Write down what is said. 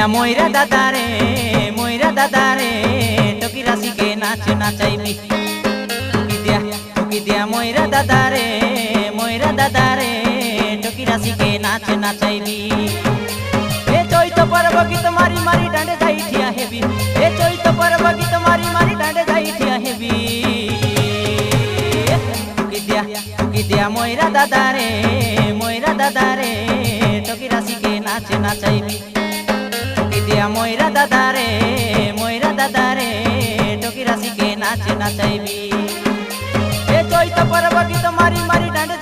দিয়া ময়রা দাদা রে টকি রাশিকে নাচ নাচাইবি টুকি দিয়া ময়রা দাদা রে টকি রাশিকে নাচ নাচাইবি এ চৈত পর্ব গীত মারি মারি ডাঁডে যাই ঠিয়া হেবি এ চৈত পর্ব গীত মারি মারি ডাঁডে যাই ঠিয়া হেবি টুকি দিয়া ময়রা দাদা রে টকি রাশিকে নাচ নাচাইবি টুকি দিয়া ময়রা দাদা রে টকি রাশিকে নাচ নাচাইবি এ চৈত পর্ব গীত মারি মারি ডাঁডে